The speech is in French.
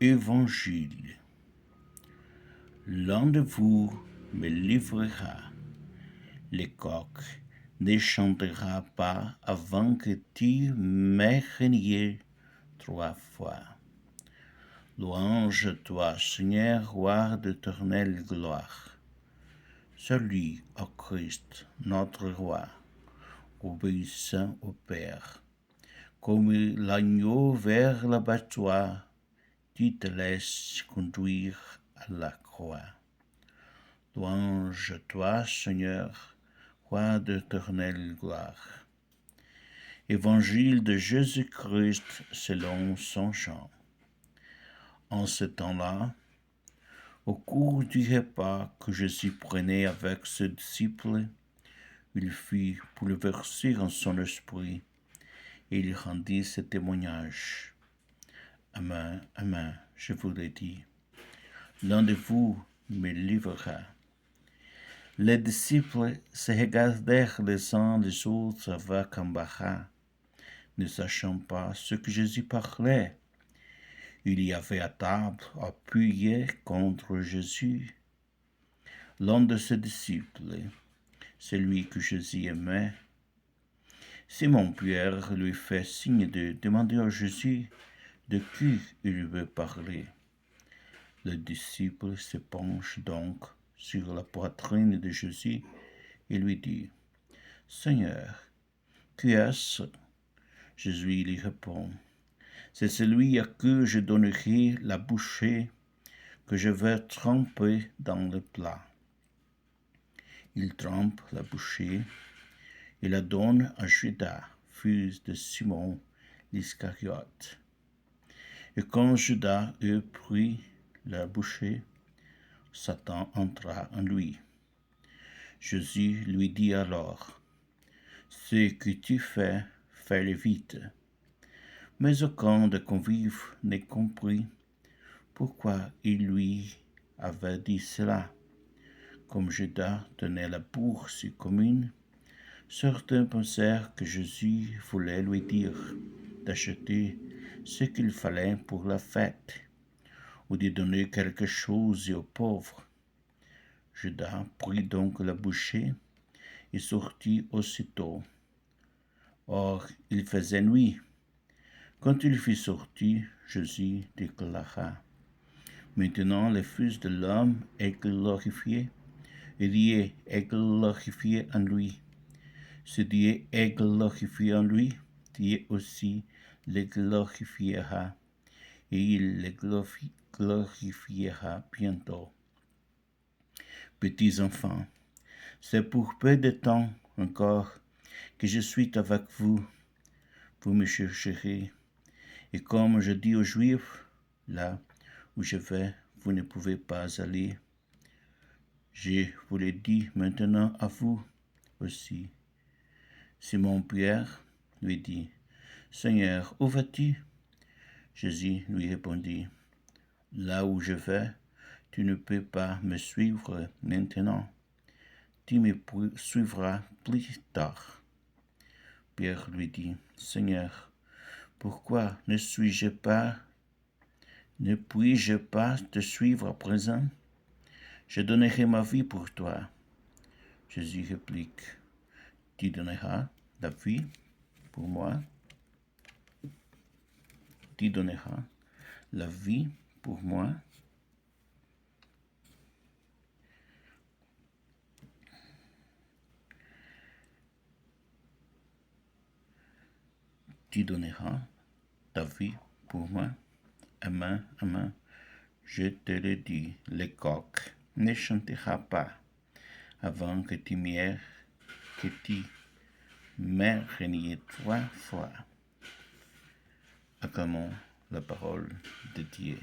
Évangile. L'un de vous me livrera. Le coq ne chantera pas avant que tu m'aies renié 3 fois. Louange à toi, Seigneur, roi d'éternelle gloire. Salut au Christ, notre roi, obéissant au Père. Comme l'agneau vers l'abattoir, tu te laisses conduire à la croix. Louange à toi, Seigneur, roi d'éternelle gloire. Évangile de Jésus-Christ selon son chant. En ce temps-là, au cours du repas que Jésus prenait avec ses disciples, il fut bouleversé en son esprit et il rendit ce témoignage. Amen, amen, je vous le dis, l'un de vous me livrera. Les disciples se regardèrent les uns les autres avec embarras, ne sachant pas ce que Jésus parlait. Il y avait à table appuyé contre Jésus l'un de ses disciples, celui que Jésus aimait. Simon-Pierre lui fait signe de demander à Jésus de qui il veut parler. Le disciple se penche donc sur la poitrine de Jésus et lui dit, « Seigneur, qui est-ce » Jésus lui répond, « C'est celui à qui je donnerai la bouchée que je vais tremper dans le plat. » Il trempe la bouchée et la donne à Judas, fils de Simon l'Iscariote. Et quand Judas eut pris la bouchée, Satan entra en lui. Jésus lui dit alors, « Ce que tu fais, fais-le vite. » Mais aucun des convives ne comprit pourquoi il lui avait dit cela. Comme Judas tenait la bourse commune, certains pensèrent que Jésus voulait lui dire d'acheter ce qu'il fallait pour la fête, ou de donner quelque chose aux pauvres. Judas prit donc la bouchée et sortit aussitôt. Or, il faisait nuit. Quand il fut sorti, Jésus déclara, « Maintenant le Fils de l'homme est glorifié, et Dieu est glorifié en lui. Si Dieu est glorifié en lui, Dieu aussi le glorifiera, et il le glorifiera bientôt. Petits enfants, c'est pour peu de temps encore que je suis avec vous. Vous me chercherez. Et comme je dis aux Juifs, là où je vais, vous ne pouvez pas aller. Je vous le dis maintenant à vous aussi. Simon-Pierre lui dit, « Seigneur, où vas-tu » Jésus lui répondit, « Là où je vais, tu ne peux pas me suivre maintenant. Tu me suivras plus tard. » Pierre lui dit, « Seigneur, pourquoi ne puis-je pas te suivre à présent? Je donnerai ma vie pour toi. » Jésus réplique, « Tu donneras la vie pour moi? Tu donneras la vie pour moi? Tu donneras ta vie pour moi? Amen, amen, je te le dis, le coq ne chantera pas avant que tu m'aies renié 3 fois. Acclamons la parole de Dieu.